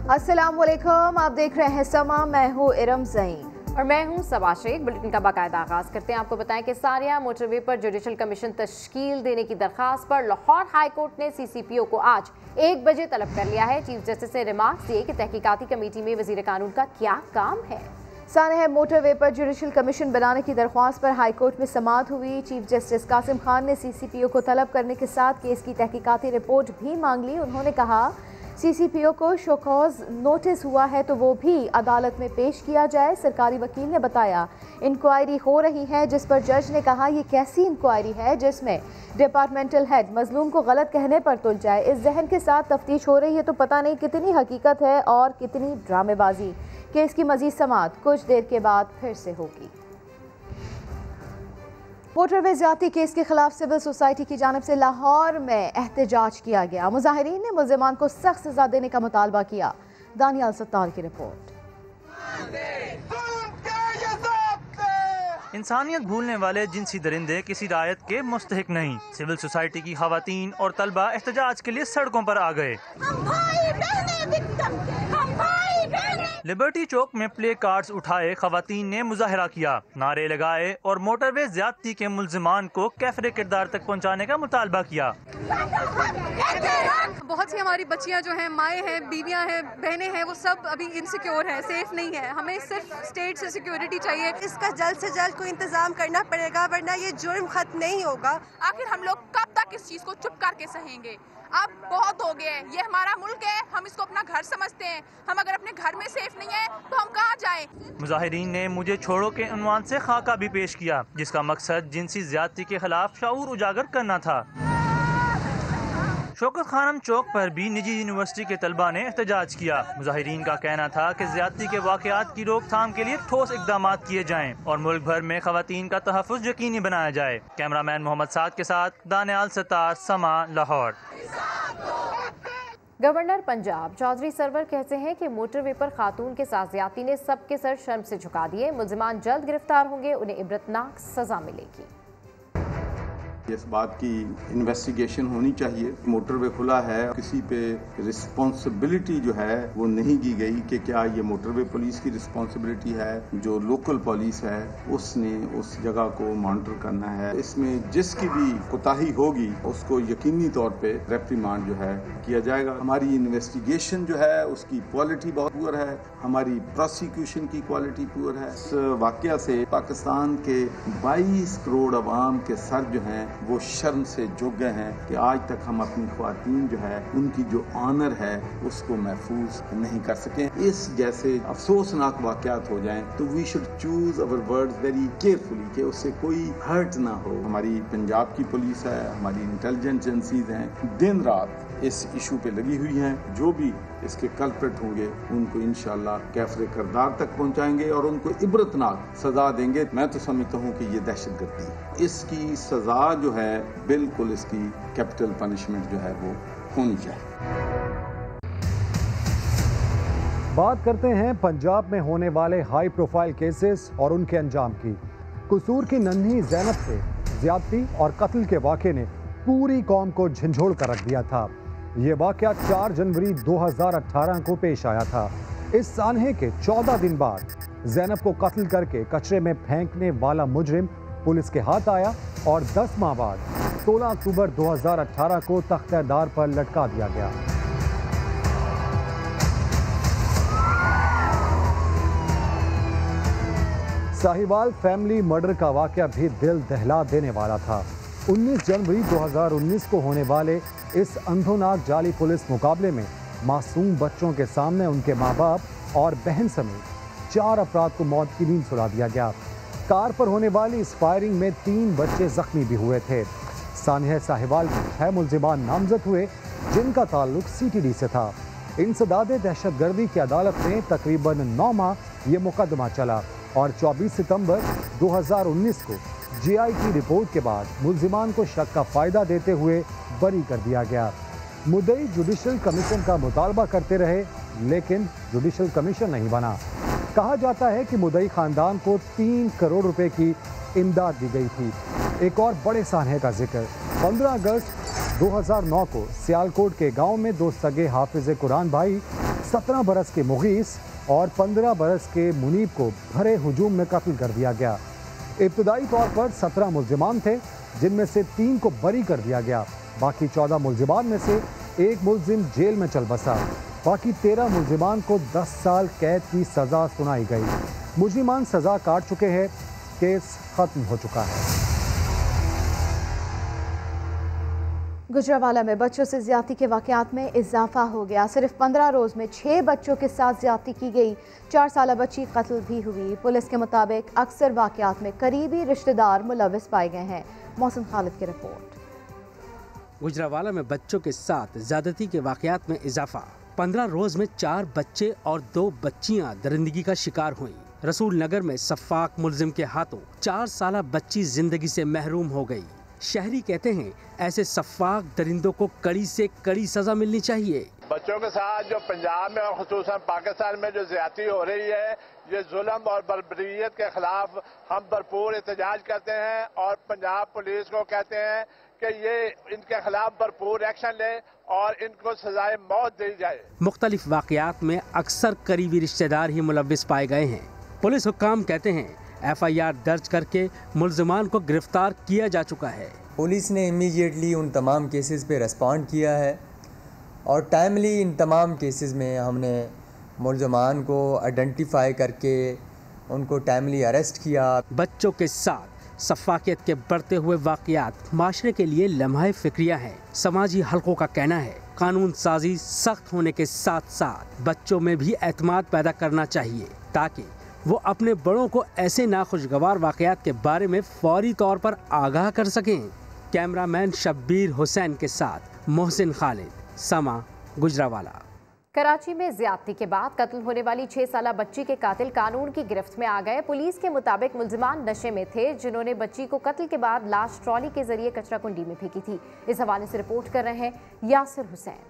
अस्सलाम वालेकुम, आप देख रहे हैं समा। मैं हूँ इरम ज़ईन और मैं हूं सबा शेख। बुलेटिन का बाकायदा आगाज करते हैं। आपको बताएं कि सारिया मोटरवे पर जुडिशल कमीशन तश्कील देने की दरखास्त पर लाहौर हाई कोर्ट ने CCPO को आज 1 बजे तलब कर लिया है। चीफ जस्टिस ने रिमार्क्स दिए कि तहकीकाती कमेटी में वजीर कानून का क्या काम है। सानह मोटरवे पर जुडिशल कमीशन बनाने की दरख्वास्त पर हाई कोर्ट में समाअत हुई। चीफ जस्टिस कासिम खान ने CCPO को तलब करने के साथ केस की तहकीकाती रिपोर्ट भी मांग ली। उन्होंने कहा CCPO को शोकॉज नोटिस हुआ है तो वो भी अदालत में पेश किया जाए। सरकारी वकील ने बताया इंक्वायरी हो रही है, जिस पर जज ने कहा ये कैसी इंक्वायरी है जिसमें डिपार्टमेंटल हेड मजलूम को गलत कहने पर तुल जाए। इस जहन के साथ तफ्तीश हो रही है तो पता नहीं कितनी हकीकत है और कितनी ड्रामेबाजी। केस की मजीद समाअत कुछ देर के बाद फिर से होगी। मोटरवे ज्यादती केस के खिलाफ सिविल सोसाइटी की जानिब से लाहौर में एहतजाज किया गया। मुजाहिरीन ने मुल्जिमान को सख्त सजा देने का मुतालबा किया। दानियाल सत्तार की रिपोर्ट। इंसानियत भूलने वाले जिनसी दरिंदे किसी रायत के मुस्तहिक नहीं। सिविल सोसाइटी की खवातीन और तलबा एहतजाज के लिए सड़कों पर आ गए। लिबर्टी चौक में प्ले कार्ड्स उठाए खवातीन ने मुजाहरा किया, नारे लगाए और मोटरवे ज्यादती के मुल्जिमान को कैफरे किरदार तक पहुंचाने का मुतालबा किया। बहुत सी हमारी बच्चियां जो हैं, माएँ हैं, बीवियां हैं, बहनें हैं, वो सब अभी इनसिक्योर हैं, सेफ नहीं है। हमें सिर्फ स्टेट से सिक्योरिटी चाहिए। इसका जल्द से जल्द कोई इंतजाम करना पड़ेगा, वरना ये जुर्म खत्म नहीं होगा। आखिर हम लोग कब तक इस चीज को चुप करके सहेंगे? अब बहुत हो गया है। ये हमारा मुल्क है, हम इसको अपना घर समझते हैं। हम अगर अपने घर में सेफ नहीं है तो हम कहाँ जाएं? मुजाहिरीन ने मुझे छोड़ो के उन्वान से खाका भी पेश किया, जिसका मकसद जिनसी ज्यादती के खिलाफ शऊर उजागर करना था। शौकत खानम चौक पर भी निजी यूनिवर्सिटी के तलबा ने एहतजाज किया। मुजाहिरीन का कहना था कि ज्यादती के वाकयात की रोकथाम के लिए ठोस इकदाम किए जाएं और मुल्क भर में खवातीन का तहफ़्फ़ुज़ यकीनी बनाया जाए। कैमरामैन मोहम्मद साद के साथ दानियाल सत्तार, समा, लाहौर। गवर्नर पंजाब चौधरी सरवर कहते हैं कि मोटरवे पर खातून के साथ ज्यादती ने सबके सर शर्म से झुका दिए। मुल्जिमान जल्द गिरफ्तार होंगे, उन्हें इबरतनाक सजा मिलेगी। इस बात की इन्वेस्टिगेशन होनी चाहिए। मोटरवे खुला है, किसी पे रिस्पॉन्सिबिलिटी जो है वो नहीं की गई कि क्या ये मोटरवे पुलिस की रिस्पॉन्सिबिलिटी है। जो लोकल पुलिस है उसने उस जगह को मॉनिटर करना है। इसमें जिसकी भी कोताही होगी उसको यकीनी तौर पे रेप्रिमांड जो है किया जाएगा। हमारी इन्वेस्टिगेशन जो है उसकी क्वालिटी बहुत पुअर है, हमारी प्रोसिक्यूशन की क्वालिटी पुअर है। इस वाकया से पाकिस्तान के 22 करोड़ अवाम के सर जो हैं वो शर्म से झुक गए हैं कि आज तक हम अपनी ख्वातीन जो है उनकी जो ऑनर है उसको महफूज नहीं कर सके। इस जैसे अफसोसनाक वाकयात हो जाएं तो we should choose our words very carefully कि उससे कोई हर्ट ना हो। हमारी पंजाब की पुलिस है, हमारी इंटेलिजेंस एजेंसीज हैं, दिन रात इस इशू पे लगी हुई हैं। जो भी इसके कल्प्रिट होंगे उनको इंशाल्लाह कैफरे किरदार तक पहुंचाएंगे और उनको इबरतनाक सजा देंगे। मैं तो समझता हूँ कि ये दहशतगर्दी है। इसकी सजा जो है बिल्कुल इसकी कैपिटल पनिशमेंट जो है वो होनी चाहिए। बात करते हैं पंजाब में होने वाले हाई प्रोफाइल केसेस और उनके अंजाम की। कसूर की नन्ही ज़ैनब से ज्यादती और कत्ल के वाक़े ने पूरी कौम को झंझोड़ कर रख दिया था। ये वाक़या 4 जनवरी 2018 को पेश आया था। इस सानहे के 14 दिन बाद ज़ैनब को कत्ल करके कचरे में फेंकने वाला मुजरिम पुलिस के हाथ आया और 10 माह बाद 16 अक्टूबर 2018 को तख्तेदार पर लटका दिया गया। साहिवाल फैमिली मर्डर का वाक़या भी दिल दहला देने वाला था। 19 जनवरी 2019 को होने वाले इस अंधोनाक जाली पुलिस मुकाबले में मासूम बच्चों के सामने उनके माँ बाप और बहन समेत 4 अफराद को मौत की नींद सुला दिया गया। कार पर होने वाली इस फायरिंग में 3 बच्चे जख्मी भी हुए थे। सानह साहिवाल के 6 मुल्जिमान नामजद हुए जिनका ताल्लुक CTD से था। इंसदाद दहशतगर्दी की अदालत में तकरीबन 9 माह ये मुकदमा चला और 24 सितंबर 2019 को GI की रिपोर्ट के बाद मुल्जिमान को शक का फायदा देते हुए बरी कर दिया गया। मुद्दई जुडिशल कमीशन का मुतालबा करते रहे लेकिन जुडिशल कमीशन नहीं बना। कहा जाता है कि मुद्दई खानदान को 3 करोड़ रुपए की इमदाद दी गई थी। एक और बड़े सानहे का जिक्र 15 अगस्त 2009 को सियालकोट के गांव में 2 सगे हाफिज कुरान भाई 17 बरस के मुगीस और 15 बरस के मुनीब को भरे हुजूम में कत्ल कर दिया गया। इब्तदाई तौर पर 17 मुल्जिमान थे, जिनमें से 3 को बरी कर दिया गया। बाकी 14 मुल्जिमान में से एक मुल्जिम जेल में चल बसा। बाकी 13 मुल्जिमान को 10 साल कैद की सज़ा सुनाई गई। मुल्जिमान सज़ा काट चुके हैं, केस खत्म हो चुका है। गुजरावाला में बच्चों से ज्यादती के वाक़यात में इजाफा हो गया। सिर्फ 15 रोज़ में 6 बच्चों के साथ ज्यादती की गई। 4 साल बच्ची कत्ल भी हुई। पुलिस के मुताबिक अक्सर वाक़यात में करीबी रिश्तेदार मुलविस पाए गए हैं। मौसम खालिद की रिपोर्ट। गुजरावाला में बच्चों के साथ ज्यादती के वाक़यात में इजाफा। 15 रोज में 4 बच्चे और 2 बच्चियां दरिंदगी का शिकार हुई। रसूल नगर में सफ़ाक मुल्जिम के हाथों 4 साल बच्ची जिंदगी से महरूम हो गई। शहरी कहते हैं ऐसे सफ़ाक दरिंदों को कड़ी से कड़ी सजा मिलनी चाहिए। बच्चों के साथ जो पंजाब में और खुसूसन पाकिस्तान में जो ज्यादती हो रही है, ये जुल्म और बर्बरियत के खिलाफ हम भरपूर एहतजाज करते हैं और पंजाब पुलिस को कहते हैं कि ये इनके खिलाफ भरपूर एक्शन ले और इनको सजाए मौत दी जाए। मुख्तलिफ वाक़यात में अक्सर करीबी रिश्तेदार ही मुलविस पाए गए हैं। पुलिस हुक्काम कहते हैं FIR दर्ज करके मुल्जिमान को गिरफ्तार किया जा चुका है। पुलिस ने इमीडिएटली उन तमाम केसेस पे रिस्पॉन्ड किया है और टाइमली इन तमाम केसेस में हमने मुल्जिमान को आइडेंटिफाई करके उनको टाइमली अरेस्ट किया। बच्चों के साथ सफ़ाकियत के बढ़ते हुए वाक़यात माशरे के लिए लम्हा फ़िक्रिया है। समाजी हलकों का कहना है कानून साजी सख्त होने के साथ साथ बच्चों में भी एतमाद पैदा करना चाहिए ताकि वो अपने बड़ों को ऐसे नाखुशगवार वाक़यात के बारे में फौरी तौर पर आगाह कर सकें। कैमरामैन शब्बीर हुसैन के साथ मोहसिन खालिद, समा, गुजरावाला। कराची में ज्यादती के बाद कत्ल होने वाली 6 साल बच्ची के कातिल कानून की गिरफ्त में आ गए। पुलिस के मुताबिक मुल्जिमान नशे में थे, जिन्होंने बच्ची को कत्ल के बाद लाश ट्रॉली के जरिए कचरा कुंडी में फेंकी थी। इस हवाले से रिपोर्ट कर रहे हैं यासिर हुसैन।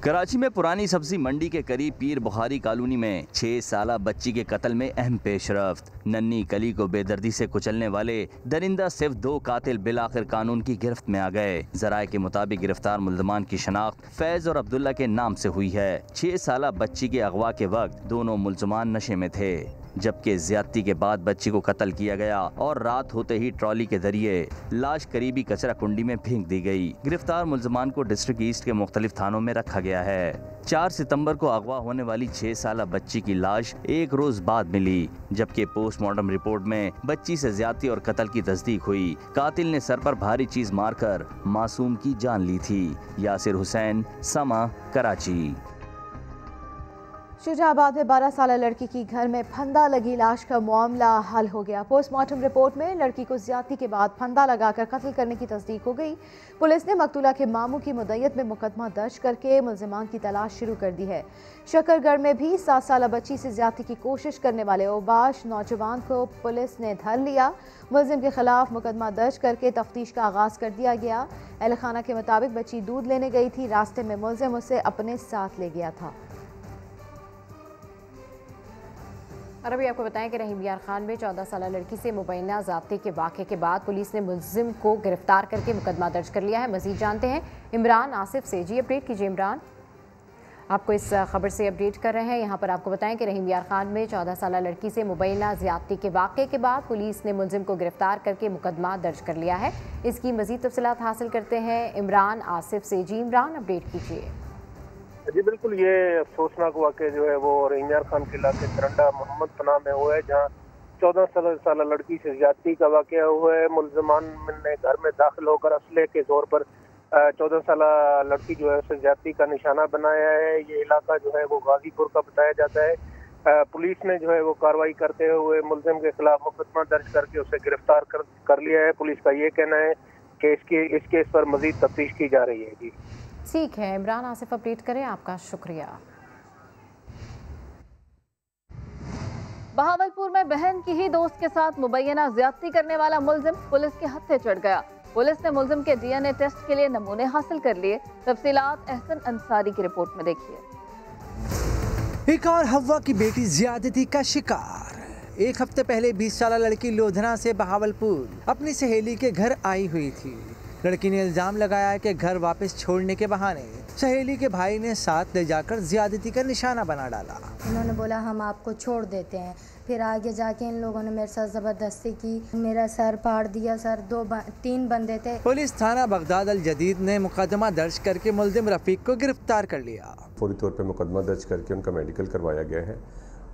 कराची में पुरानी सब्जी मंडी के करीब पीर बुखारी कॉलोनी में 6 साल बच्ची के कत्ल में अहम पेशरफ्त। नन्ही कली को बेदर्दी से कुचलने वाले दरिंदा सिर्फ 2 कातिल बिलाखिर कानून की गिरफ्त में आ गए। जराये के मुताबिक गिरफ्तार मुल्जिमान की शनाख्त फैज और अब्दुल्ला के नाम से हुई है। 6 साल बच्ची के अगवा के वक्त दोनों मुल्जिमान नशे में थे, जबकि ज्यादती के बाद बच्ची को कत्ल किया गया और रात होते ही ट्रॉली के जरिए लाश करीबी कचरा कुंडी में फेंक दी गई। गिरफ्तार मुल्जिमान को डिस्ट्रिक्ट ईस्ट के मुख्तलिफ थानों में रखा गया है। 4 सितंबर को अगवा होने वाली 6 साल बच्ची की लाश 1 रोज बाद मिली, जबकि पोस्टमार्टम रिपोर्ट में बच्ची से ज्यादती और कत्ल की तस्दीक हुई। कातिल ने सर पर भारी चीज मारकर मासूम की जान ली थी। यासिर हुसैन, समा, कराची। शुजाबाद में 12 साल लड़की की घर में फंदा लगी लाश का मामला हल हो गया। पोस्टमार्टम रिपोर्ट में लड़की को ज्यादती के बाद फंदा लगाकर कत्ल करने की तस्दीक हो गई। पुलिस ने मकतूला के मामू की मुद्दत में मुकदमा दर्ज करके मुल्जिमान की तलाश शुरू कर दी है। शकरगढ़ में भी 7 साल बच्ची से ज्यादती की कोशिश करने वाले ओबाश नौजवान को पुलिस ने धर लिया। मुल्जिम के खिलाफ मुकदमा दर्ज करके तफ्तीश का आगाज कर दिया गया। अहल खाना के मुताबिक बच्ची दूध लेने गई थी, रास्ते में मुल्जिम उसे अपने साथ ले गया था। और अभी आपको बताएं कि रहीम यार खान में 14 साल लड़की से मुबैना ज़ाब्ते के वाक़े के बाद पुलिस ने मुल्जिम को गिरफ्तार करके मुकदमा दर्ज कर लिया है। मज़ीद जानते हैं इमरान आसिफ से। जी अपडेट कीजिए इमरान, आपको इस खबर से अपडेट कर रहे हैं। यहाँ पर आपको बताएं कि रहीम यार खान में 14 साल लड़की से मुबैना ज़्यादती के वाक़े के बाद पुलिस ने मुल्जिम को गिरफ्तार करके मुकदमा दर्ज कर लिया है। इसकी मज़ीद तफसीलात हासिल करते हैं इमरान आसिफ से। जी इमरान अपडेट कीजिए। जी बिल्कुल, ये अफसोसनाक वाक़या जो है वो रहीम यार खान के इलाके तरंडा मोहम्मद पनाह में हुआ है, जहाँ 14 साल लड़की से ज्यादती का वाक़या हुआ है। मुल्जिमान ने घर में दाखिल होकर असले के जोर पर 14 साल लड़की जो है उसे ज्यादती का निशाना बनाया है। ये इलाका जो है वो गाजीपुर का बताया जाता है। पुलिस ने जो है वो कार्रवाई करते हुए मुल्जिम के खिलाफ मुकदमा दर्ज करके उसे गिरफ्तार कर लिया है। पुलिस का ये कहना है कि इस केस पर मजीद तफ्तीश की जा रही है। जी ठीक है इमरान आसिफ, अपडेट करें, आपका शुक्रिया। बहावलपुर में बहन की ही दोस्त के साथ मुबैना ज्यादती करने वाला मुल्जिम पुलिस के हत्थे चढ़ गया। पुलिस ने मुल्जिम के DNA टेस्ट के लिए नमूने हासिल कर लिए। तफसीलात एहसन अंसारी की रिपोर्ट में देखिए। एक और हवा की बेटी ज्यादती का शिकार। एक हफ्ते पहले 20 साल लड़की लोधना से बहावलपुर अपनी सहेली के घर आई हुई थी। लड़की ने इल्जाम लगाया कि घर वापस छोड़ने के बहाने सहेली के भाई ने साथ ले जाकर ज्यादती का निशाना बना डाला। उन्होंने बोला हम आपको छोड़ देते हैं, फिर आगे जाके इन लोगों ने मेरे साथ जबरदस्ती की, मेरा सर फाड़ दिया। सर 3 बंदे थे। पुलिस थाना बगदाद अल जदीद ने मुकदमा दर्ज करके मुल्जिम रफीक को गिरफ्तार कर लिया। फौरी तौर पर मुकदमा दर्ज करके उनका मेडिकल करवाया गया है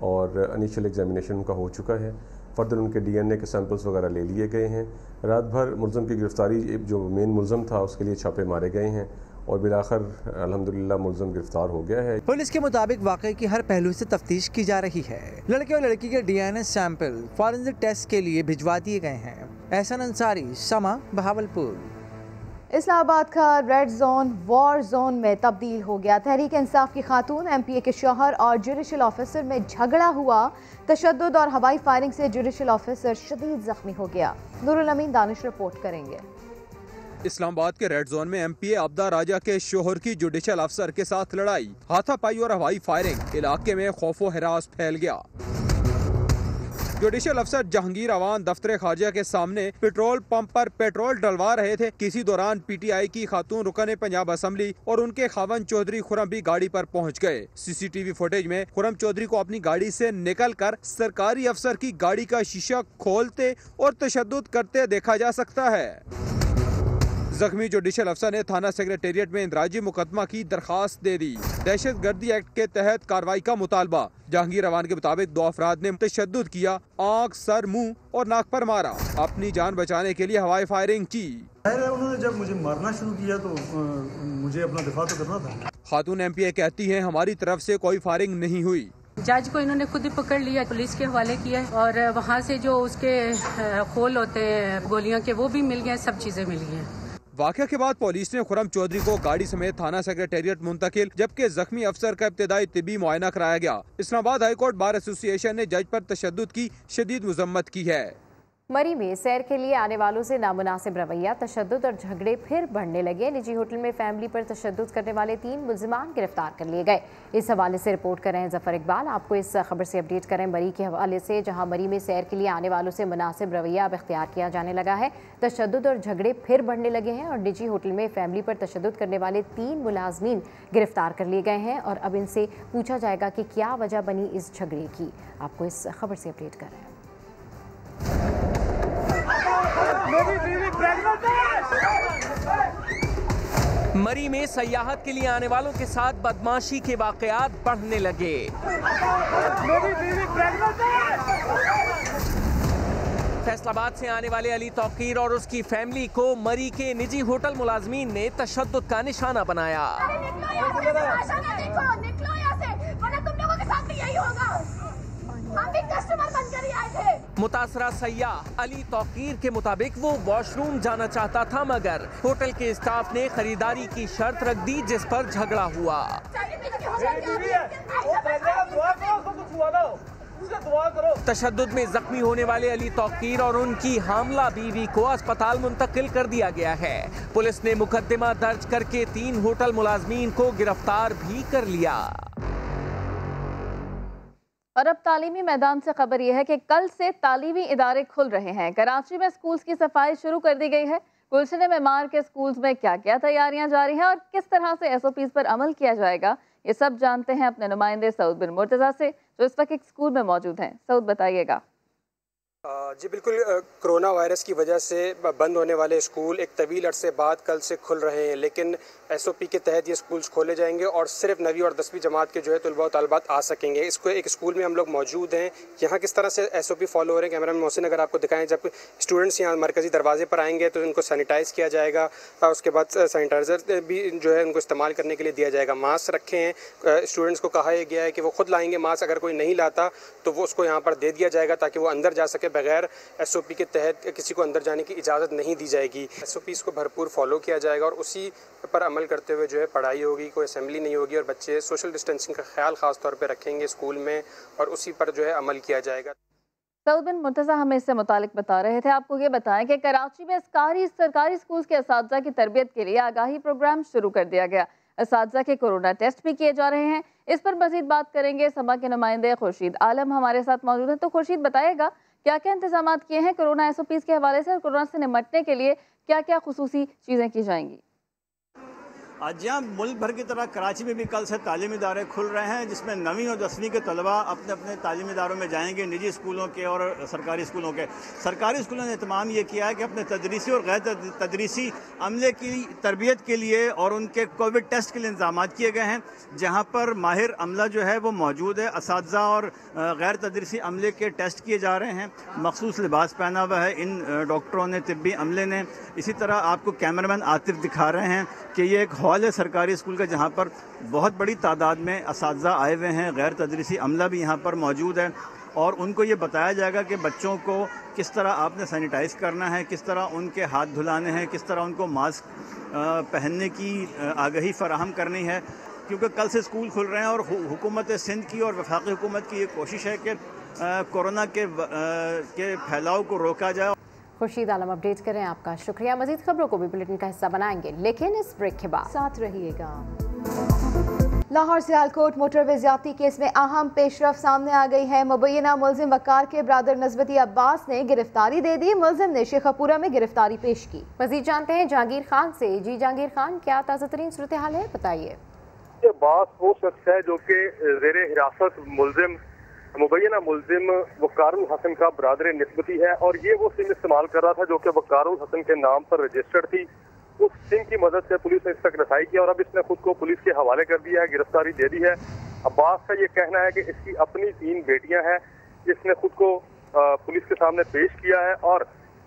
और इनिशियल एग्जामिनेशन उनका हो चुका है। फर्दर उनके DNA के सैंपल्स वगैरह ले लिए गए हैं। रात भर मुल्ज़िम की गिरफ्तारी, जो मेन मुल्ज़िम था उसके लिए छापे मारे गए हैं और बिलाखिर अल्हम्दुलिल्लाह मुल्ज़िम गिरफ्तार हो गया है। पुलिस के मुताबिक वाक़े की हर पहलू से तफ्तीश की जा रही है। लड़के और लड़की के DNA सैंपल फॉरेंसिक टेस्ट के लिए भिजवा दिए गए हैं। एहसन अंसारी, समा, बहावलपुर। इस्लामाबाद का रेड जोन वॉर जोन में तब्दील हो गया। तहरीक इंसाफ की खातून MPA के शौहर और जुडिशल ऑफिसर में झगड़ा हुआ। तशद्दुद और हवाई फायरिंग से जुडिशल ऑफिसर शदीद जख्मी हो गया। नूरुल अमीन दानिश रिपोर्ट करेंगे। इस्लामाबाद के रेड जोन में MPA अब्दा राजा के शोहर की जुडिशल अफसर के साथ लड़ाई, हाथापाई और हवाई फायरिंग, इलाके में खौफो हिरास फैल गया। जुडिशल अफसर जहांगीर अवान दफ्तर खारजा के सामने पेट्रोल पंप पर पेट्रोल डलवा रहे थे। किसी दौरान PTI की खातून रुकन पंजाब असम्बली और उनके खावन चौधरी खुरम भी गाड़ी पर पहुंच गए। CCTV फुटेज में खुरम चौधरी को अपनी गाड़ी से निकलकर सरकारी अफसर की गाड़ी का शीशा खोलते और तशद्दुद करते देखा जा सकता है। जख्मी जुडिशल अफसर ने थाना सेक्रेटेरिएट में इंदराजी मुकदमा की दरखास्त दे दी। दहशत गर्दी एक्ट के तहत कार्रवाई का मुतालबा। जहांगीर अवान के मुताबिक 2 अफराद ने तशद्दुद किया, आँख, सर, मुंह और नाक पर मारा। अपनी जान बचाने के लिए हवाई फायरिंग की। उन्होंने जब मुझे मारना शुरू किया तो मुझे अपना दिफा तो करना था। खातून MPA कहती हैं हमारी तरफ से कोई फायरिंग नहीं हुई। जज को इन्होंने खुद ही पकड़ लिया, पुलिस के हवाले किया और वहाँ से जो उसके खोल होते हैं गोलियां के वो भी मिल गए, सब चीजें मिल गई। वाक़या के बाद पुलिस ने खुरम चौधरी को गाड़ी समेत थाना सेक्रेटेरिएट मुंतकिल, जबकि जख्मी अफसर का इब्तिदाई तिबी मुआयना कराया गया। Islamabad high court bar association ने जज पर तशद्दुद की शदीद मुज़म्मत की है। मरी में सैर के लिए आने वालों से नामुनासिब रवैया, तशद्दुद और झगड़े फिर बढ़ने लगे। निजी होटल में फैमिली पर तशद्दुद करने वाले 3 मुल्जिमान गिरफ्तार कर लिए गए। इस हवाले से रिपोर्ट कर रहे हैं जफर इकबाल। आपको इस खबर से अपडेट करें मरी के हवाले से, जहां मरी में सैर के लिए आने वालों से मुनासिब रवैया अब इख्तियार किया जाने लगा है। तशद्दुद और झगड़े फिर बढ़ने लगे हैं और निजी होटल में फैमिली पर तशद्दुद करने वाले 3 मुलाजमीन गिरफ्तार कर लिए गए हैं और अब इनसे पूछा जाएगा कि क्या वजह बनी इस झगड़े की। आपको इस खबर से अपडेट कर रहे हैं। मरी में सयाहत के लिए आने वालों के साथ बदमाशी के वाकयात बढ़ने लगे। फैसलाबाद से आने वाले अली तौकीर और उसकी फैमिली को मरी के निजी होटल मुलाजमीन ने तशद्दुद का निशाना बनाया। मुतासरा सयाह अली तौकीर के मुताबिक वो वॉशरूम जाना चाहता था, मगर होटल के स्टाफ ने खरीदारी की शर्त रख दी, जिस पर झगड़ा हुआ। तशद्दुद में जख्मी होने वाले अली तौकीर और उनकी हामला बीवी को अस्पताल मुंतकिल कर दिया गया है। पुलिस ने मुकदमा दर्ज करके 3 होटल मुलाजमीन को गिरफ्तार भी कर लिया। और अब तालीमी मैदान से खबर यह है कि कल से तालीमी इदारे खुल रहे हैं। कराची में स्कूल्स की सफाई शुरू कर दी गई है। गुलशन मेमार के स्कूल्स में क्या क्या तैयारियां जारी हैं और किस तरह से SOPs पर अमल किया जाएगा, ये सब जानते हैं अपने नुमाइंदे सऊद बिन मुर्तज़ा से, जो इस वक्त एक स्कूल में मौजूद हैं। सऊद, बताइएगा। जी बिल्कुल, कोरोना वायरस की वजह से बंद होने वाले स्कूल एक तवील अरसे बाद कल से खुल रहे हैं, लेकिन SOP के तहत ये स्कूल्स खोले जाएंगे और सिर्फ 9वीं और 10वीं जमात के जो है तलबा और तालिबात आ सकेंगे। इसको एक स्कूल में हम लोग मौजूद हैं। यहाँ किस तरह से SOP फॉलो हो रहे हैं, कैमरामैन मोहसिन अगर आपको दिखाएं। जब स्टूडेंट्स यहाँ मरकज़ी दरवाजे पर आएंगे तो उनको सैनिटाइज़ किया जाएगा और उसके बाद सैनिटाइज़र भी जो है उनको इस्तेमाल करने के लिए दिया जाएगा। मास्क रखे हैं, स्टूडेंट्स को कहा गया है कि वो खुद लाएंगे मास्क। अगर कोई नहीं लाता तो वो उसको यहाँ पर दे दिया जाएगा ताकि वो अंदर जा सके। बगैर SOP के तहत किसी को अंदर जाने की इजाज़त नहीं दी जाएगी। SOPs को भरपूर फॉलो किया जाएगा और उसी पर अमल करते हुए जो है पढ़ाई होगी, कोई असेंबली नहीं होगी और बच्चे सोशल डिस्टेंसिंग का ख्याल ख़ास तौर पर रखेंगे स्कूल में और उसी पर जो है अमल किया जाएगा। सऊद बिन मुर्तज़ा हमें इससे मुतालिक बता रहे थे। आपको ये बताएं कि कराची में सरकारी स्कूल के असातिज़ा की तरबियत के लिए आगाही प्रोग्राम शुरू कर दिया गया। असातिज़ा के कोरोना टेस्ट भी किए जा रहे हैं। इस पर मजीद बात करेंगे। समा के नुमाइंदे खुर्शीद आलम हमारे साथ मौजूद हैं। तो खुर्शीद, बताइएगा क्या क्या इंतजाम किए हैं कोरोना SOPs के हवाले से और कोरोना से निपटने के लिए क्या क्या खुसूसी चीज़ें की जाएंगी? आज यहाँ मुल्क भर की तरह कराची में भी कल से तालीमी इदारे खुल रहे हैं, जिसमें 9वीं और 10वीं के तलबा अपने अपने तालीमी इदारों में जाएंगे, निजी स्कूलों के और सरकारी स्कूलों के। सरकारी स्कूलों ने एहतमाम ये किया है कि अपने तदरीसी और गैर तदरीसी अमले की तरबियत के लिए और उनके कोविड टेस्ट के लिए इंतजाम किए गए हैं, जहाँ पर माहिर अमला जो है वो मौजूद है। असातिज़ा और गैर तदरीसी अमले के टेस्ट किए जा रहे हैं। मखसूस लिबास पहना हुआ है इन डॉक्टरों ने, तिब्बी अमले ने। इसी तरह आपको कैमरामैन आतिफ दिखा रहे हैं कि ये एक हॉल है सरकारी स्कूल का, जहाँ पर बहुत बड़ी तादाद में असातिज़ा आए हुए हैं, गैर तदरीसी अमला भी यहाँ पर मौजूद है और उनको ये बताया जाएगा कि बच्चों को किस तरह आपने सैनिटाइज़ करना है, किस तरह उनके हाथ धुलाने हैं, किस तरह उनको मास्क पहनने की आगाही फराहम करनी है, क्योंकि कल से स्कूल खुल रहे हैं और हुकूमत सिंध की और वफाकी हुकूमत की ये कोशिश है कि कोरोना के फैलाव को रोका जाए। खुर्शीद आलम अपडेट करें, आपका शुक्रिया। मजीद खबरों को भी बुलेटिन का हिस्सा बनाएंगे, लेकिन इस ब्रेक के बाद साथ रहिएगा। लाहौर सियालकोट मोटरवे ज्यादती केस में अहम पेशरफ सामने आ गई है। मुबैना मुलजिम वकार के ब्रादर नज़बती अब्बास ने गिरफ्तारी दे दी। मुलजिम ने शेखपुरा में गिरफ्तारी पेश की। मजीद जानते हैं जहांगीर खान से। जी जहांगीर खान, क्या ताज़ा तरीन सूरत हाल है, बताइए। अब्बास वो शख्स है जो कि ज़ेरे हिरासत मुलजिम मुबैना मुलजिम वकारुल हसन का ब्रादर निस्बती है और ये वो सिम इस्तेमाल कर रहा था जो कि वकारुल हसन के नाम पर रजिस्टर्ड थी। उस सिम की मदद से पुलिस ने इस तक रसाई किया और अब इसने खुद को पुलिस के हवाले कर दिया है, गिरफ्तारी दे दी है। अब्बास का ये कहना है कि इसकी अपनी 3 बेटियां हैं, इसने खुद को पुलिस के सामने पेश किया है और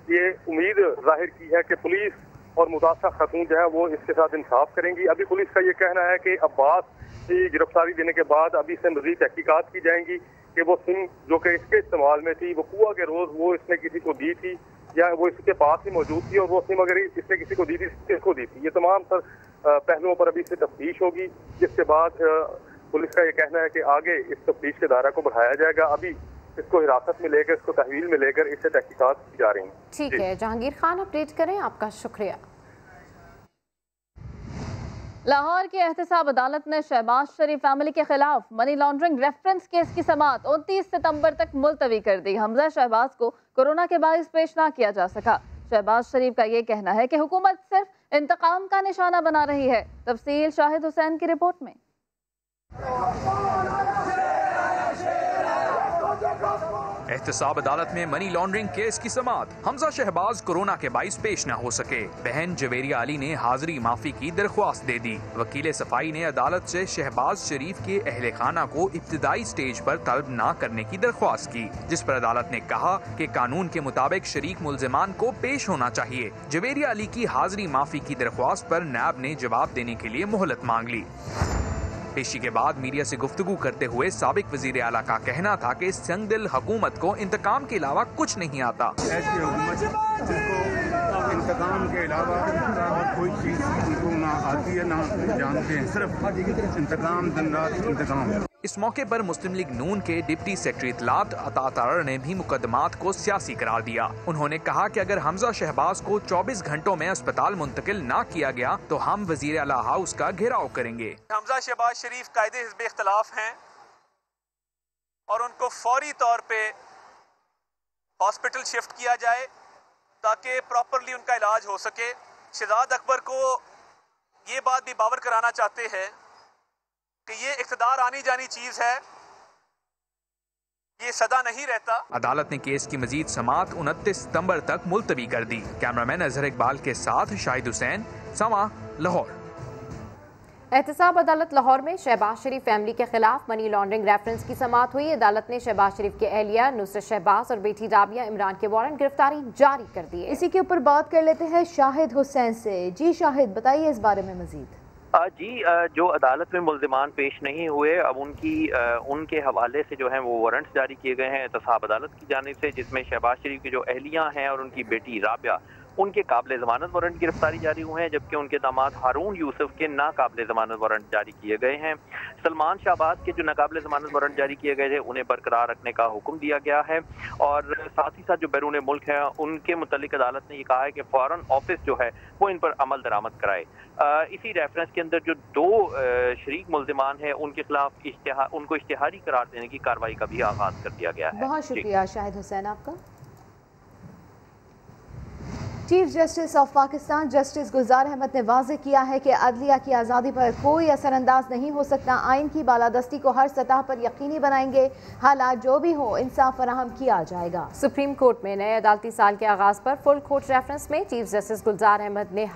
ये उम्मीद जाहिर की है कि पुलिस और मुतासरा खातून जो है वो इसके साथ इंसाफ करेंगी। अभी पुलिस का ये कहना है कि अब्बास की गिरफ्तारी देने के बाद अभी से मजीद तहकीकात की जाएंगी कि वो सिम जो कि इसके इस्तेमाल में थी, वकूआ के रोज वो इसने किसी को दी थी या वो इसके पास ही मौजूद थी और वो सिम अगर इसने किसी को दी थी, किसको दी थी। ये तमाम सर पहलुओं पर अभी से तफ्तीश होगी, जिसके बाद पुलिस का ये कहना है कि आगे इस तफ्तीश के दायरा को बढ़ाया जाएगा। अभी इसको हिरासत में लेकर, इसको तहवील में लेकर इससे तहकीकात की जा रही हैं। ठीक है जहांगीर खान, अपडेट करें, आपका शुक्रिया। लाहौर की एहतसाब अदालत ने शहबाज शरीफ फैमिली के खिलाफ मनी लॉन्ड्रिंग रेफरेंस केस की समाअत 29 सितंबर तक मुलतवी कर दी। हमजा शहबाज को कोरोना के बाइस पेश ना किया जा सका। शहबाज शरीफ का ये कहना है कि हुकूमत सिर्फ इंतकाम का निशाना बना रही है। तफसील शाहिद हुसैन की रिपोर्ट में। एहतसाब अदालत में मनी लॉन्ड्रिंग केस की समाअत। हमजा शहबाज कोरोना के बाइस पेश न हो सके। बहन जवेरिया अली ने हाजिरी माफी की दरख्वास्त दे दी। वकील सफाई ने अदालत से शहबाज शरीफ के अहले खाना को इब्तिदाई स्टेज पर तलब न करने की दरख्वास्त की, जिस पर अदालत ने कहा कि कानून के मुताबिक शरीक मुल्जिमान को पेश होना चाहिए। जवेरिया अली की हाजिरी माफी की दरख्वास्त पर नैब ने जवाब देने के लिए मोहलत मांग ली। पेशी के बाद मीडिया से गुफ्तगू करते हुए साबिक वजीर आला का कहना था कि संगदिल हुकूमत को इंतकाम के अलावा कुछ नहीं आता। ऐसी हुकूमत जिसको इंतकाम के अलावा और कोई चीज उनको ना आती है ना जानते हैं, सिर्फ इंतकाम, दिन रात इंतकाम। इस मौके पर मुस्लिम लीग नून के डिप्टी सेक्रेटरी इत्तलात अता तारर ने भी मुकदमात को सियासी करार दिया। उन्होंने कहा कि अगर हमजा शहबाज को 24 घंटों में अस्पताल मुंतकिल ना किया गया तो हम वजीर आला हाउस का घेराव करेंगे। हमजा शहबाज शरीफ कायदे हिज़्ब इख्तिलाफ हैं और उनको फौरी तौर पे हॉस्पिटल शिफ्ट किया जाए ताकि प्रॉपरली उनका इलाज हो सके। शहजाद अकबर को ये बात भी बावर कराना चाहते हैं कि ये इख्तिदार आनी जानी चीज है, ये सदा नहीं रहता। अदालत ने केस की मजीद समाअत 29 सितंबर तक मुलतवी कर दी। कैमरामैन अजहर इकबाल के साथ शाहिद हुसैन, समा, लाहौर। एहतसाब अदालत लाहौर में शहबाज शरीफ फैमिली के खिलाफ मनी लॉन्ड्रिंग रेफरेंस की समाअत हुई। अदालत ने शहबाज शरीफ के एहलिया नुसरत शहबाज और बेटी राबिया इमरान के वारंट गिरफ्तारी जारी कर दिए। इसी के ऊपर बात कर लेते हैं शाहिद हुसैन से। जी शाहिद, बताइए इस बारे में मजीद। जी, जो अदालत में मुल्जिमान पेश नहीं हुए, अब उनके हवाले से जो है वो वारंट्स जारी किए गए हैं एहतसाब अदालत की जानिब से, जिसमें शहबाज शरीफ की जो अहलियाँ हैं और उनकी बेटी राबिया उनके काबिल ज़मानत वारंट गिरफ्तारी जारी हुए हैं, जबकि उनके दामाद हारून यूसुफ के नाकाबिल ज़मानत वारंट जारी किए गए हैं। सलमान शाहबाज के जो नाकाबिल ज़मानत वारंट जारी किए गए थे उन्हें बरकरार रखने का हुक्म दिया गया है, और साथ ही साथ जो बैरून मुल्क है उनके मुतालिक अदालत ने ये कहा है कि फ़ौरन ऑफिस जो है वो इन पर अमल दरामद कराए। इसी रेफरेंस के अंदर जो 2 शरीक मुल्ज़िमान हैं उनके खिलाफ उनको इश्तिहारी करार देने की कार्रवाई का भी आगाज कर दिया गया है। बहुत शुक्रिया शाहिद हुसैन आपका। Chief justice of Pakistan justice Gulzar Ahmed ने वाज़ेह किया है कि अदलिया की आज़ादी पर कोई असरअंदाज नहीं हो सकता। आइन की बालादस्ती को हर सतह पर यकीनी बनाएंगे। हालात जो भी हो इंसाफ फराहम किया जाएगा। सुप्रीम कोर्ट में नए अदालती साल के आगाज पर फुल कोर्ट रेफरेंस में चीफ जस्टिस गुलजार अहमद ने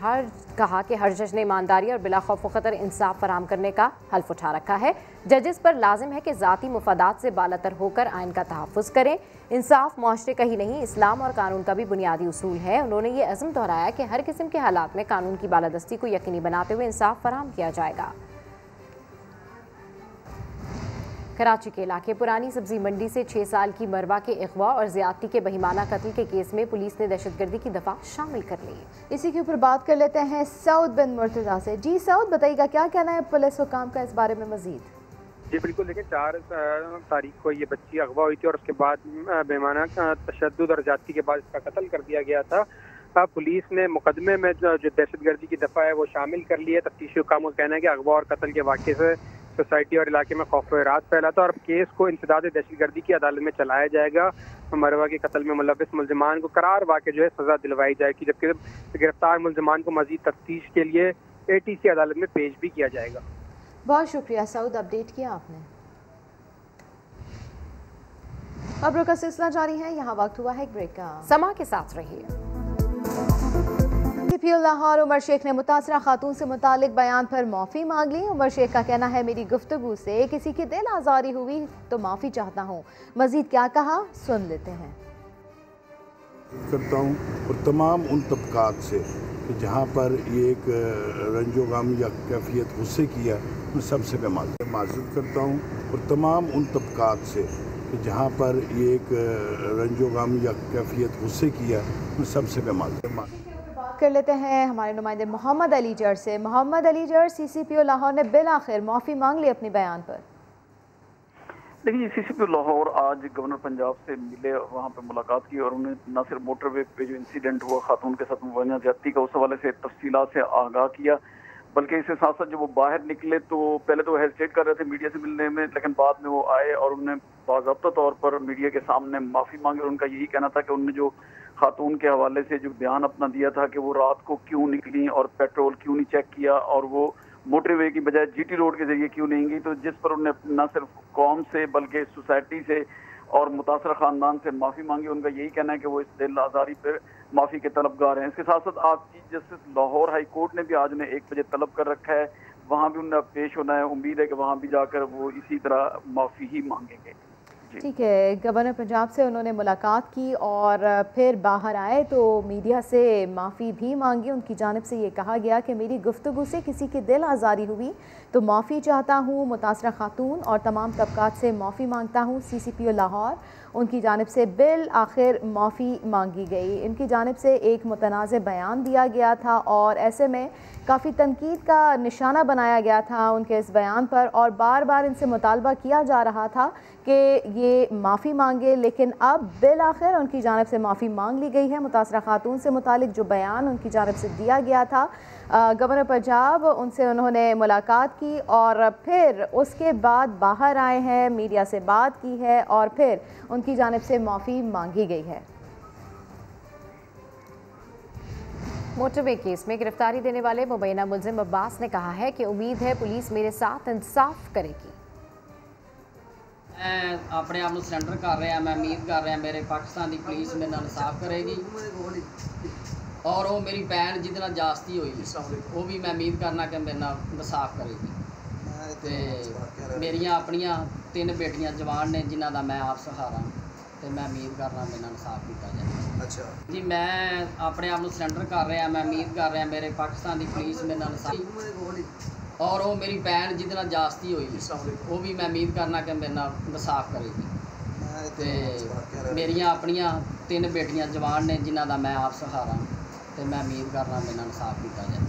कहा कि हर जज ने ईमानदारी और बिला खौफ खतर इंसाफ फराहम करने का हल्फ उठा रखा है। जजेस पर लाजिम है कि ज़ाती मुफादात से बालातर होकर आइन का तहफ़्फ़ुज़ करें। इंसाफ मुआशरे का ही नहीं इस्लाम और कानून का भी बुनियादी उसूल है। उन्होंने ये अज़्म दोहराया कि हर किस्म के हालात में कानून की बालादस्ती को यकीनी बनाते हुए इंसाफ फराहम किया जाएगा। कराची के इलाके पुरानी सब्जी मंडी से 6 साल की मरवा के अगवा और ज़्यादती के बहिमाना कत्ल के केस में पुलिस ने दहशतगर्दी की दफ़ा शामिल कर ली। इसी के ऊपर बात कर लेते हैं सऊद बिन मुर्तज़ा से। जी सऊद, बताइएगा क्या कहना है पुलिस हुकाम का इस बारे में मजीद? जी बिल्कुल, देखिए 4 तारीख को ये बच्ची अगवा हुई थी और उसके बाद बेमाना तशद्दुद और ज्यादती के बाद इसका कत्ल कर दिया गया था। पुलिस ने मुकदमे में जो दहशतगर्दी की दफ़ा है वो शामिल कर ली है। तफ्तीशी हुकाम का कहना है कि अगवा और कत्ल के वाक़े से सोसाइटी और इलाके में खौफ व रात फैला था और अब केस को इंसदाद दहशतगर्दी की अदालत में चलाया जाएगा। मरवा के कत्ल में मुलविस मुल्ज़िमान को करार वाक़े जो है सज़ा दिलवाई जाएगी, जबकि गिरफ्तार मुल्ज़िमान को मज़ीद तफ्तीश के लिए ATC अदालत में पेश भी किया जाएगा। बहुत शुक्रिया सऊद, अपडेट किया आपने। खबरों का सिलसिला जारी है, यहाँ वक्त हुआ है एक ब्रेक का। समा के साथ रहिए। CPO लाहौर उमर शेख ने मुतासरा खातून से मुतालिक बयान पर माफ़ी मांग ली। उमर शेख का कहना है मेरी गुफ्तगू से किसी की दिल आज़ारी हुई तो माफ़ी चाहता हूँ। मजीद क्या कहा सुन लेते हैं। करता हूँ और तमाम उन तबकात से कि जहाँ पर ये एक रंजो गम या कैफियत गुस्से की है मैं सबसे मैं माज़रत करता हूँ और तमाम उन तबकात से कि जहाँ पर ये एक रंजो गम या कैफियत गुस्से की है मैं सबसे मैं माज़रत कर लेते हैं हमारे नुमाइंदे मोहम्मद अली जर से। मोहम्मद अली जर, CCPO लाहौर ने बिल आखिर माफ़ी मांग ली अपने बयान पर। देखिए CCPO लाहौर आज गवर्नर पंजाब से मिले, वहाँ पे मुलाकात की और उन्हें न सिर्फ मोटरवे पे जो इंसिडेंट हुआ खातून के साथ मुबैना ज़्यादती का उस हवाले से तफसीलात से आगाह किया, बल्कि इसके साथ साथ जब वो बाहर निकले तो पहले तो वो हेजिटेट कर रहे थे मीडिया से मिलने में, लेकिन बाद में वो आए और उन्होंने बाज़ाब्ता तौर पर मीडिया के सामने माफ़ी मांगी और उनका यही कहना था कि उन्होंने जो खातून के हवाले से जो बयान अपना दिया था कि वो रात को क्यों निकली और पेट्रोल क्यों नहीं चेक किया और वो मोटरवे की बजाय GT रोड के जरिए क्यों नहीं गई, तो जिस पर उन्होंने न सिर्फ कौम से बल्कि सोसाइटी से और मुतासरा ख़ानदान से माफ़ी मांगी। उनका यही कहना है कि वो इस दिल आज़ारी पर माफ़ी के तलबगार हैं। इसके साथ साथ आज chief justice Lahore high court ने भी आज उन्हें 1 बजे तलब कर रखा है, वहाँ भी उन्हें पेश होना है। उम्मीद है कि वहाँ भी जाकर वो इसी तरह माफ़ी ही मांगेंगे। ठीक है, गवर्नर पंजाब से उन्होंने मुलाकात की और फिर बाहर आए तो मीडिया से माफ़ी भी मांगी। उनकी जानिब से ये कहा गया कि मेरी गुफ्तगू से किसी की दिल आज़ारी हुई तो माफ़ी चाहता हूँ। मुतासरा खातून और तमाम तबकात से माफ़ी मांगता हूँ। CCPO लाहौर, उनकी जानिब से बिल आखिर माफ़ी मांगी गई। इनकी जानिब से एक मुतनाज़ बयान दिया गया था और ऐसे में काफ़ी तनकीद का निशाना बनाया गया था उनके इस बयान पर और बार बार इनसे मुतालबा किया जा रहा था कि ये माफ़ी मांगे, लेकिन अब बिल आखिर उनकी जानिब से माफ़ी मांग ली गई है। मुतासरा खातून से मुतालिक जो बयान उनकी जानिब से दिया गया था, गवर्नर पंजाब उनसे उन्होंने मुलाकात की और फिर उसके बाद बाहर आए हैं, मीडिया से बात की है और फिर उनकी जानिब से माफ़ी मांगी गई है। मोटरवे केस में गिरफ्तारी देने वाले मुबैना मुल्जिम अब्बास ने कहा है कि उम्मीद है पुलिस मेरे साथ इंसाफ करेगी। मैं अपने आप को सरेंडर कर रहा, मैं उम्मीद कर रहा मेरे पाकिस्तान की पुलिस मेरे नाल इंसाफ करेगी और वो मेरी भैन जिहदे नाल जास्ती हुई वो भी मैं उम्मीद करना कि मेरे नाल इंसाफ करेगी। तो मेरिया अपनिया 3 बेटियां जवान ने जिन्हां दा मैं आप सहारा, तो मैं उम्मीद करना मेरे नाल इंसाफ किया जाए। अच्छा जी, मैं अपने आप को सरेंडर कर रहा, मैं उम्मीद कर रहा मेरे पाकिस्तान की पुलिस मेरे नाल इंसाफ और वो मेरी भैन जिहदे नाल जास्ती हुई वो भी मैं उम्मीद करना कि मेरे नाल इंसाफ करेगी। तो मेरिया अपनिया 3 बेटियां जवान ने जिन्हां दा मैं आप सहारा, तो मैं उम्मीद करना मेरे नाल इंसाफ किया जाए।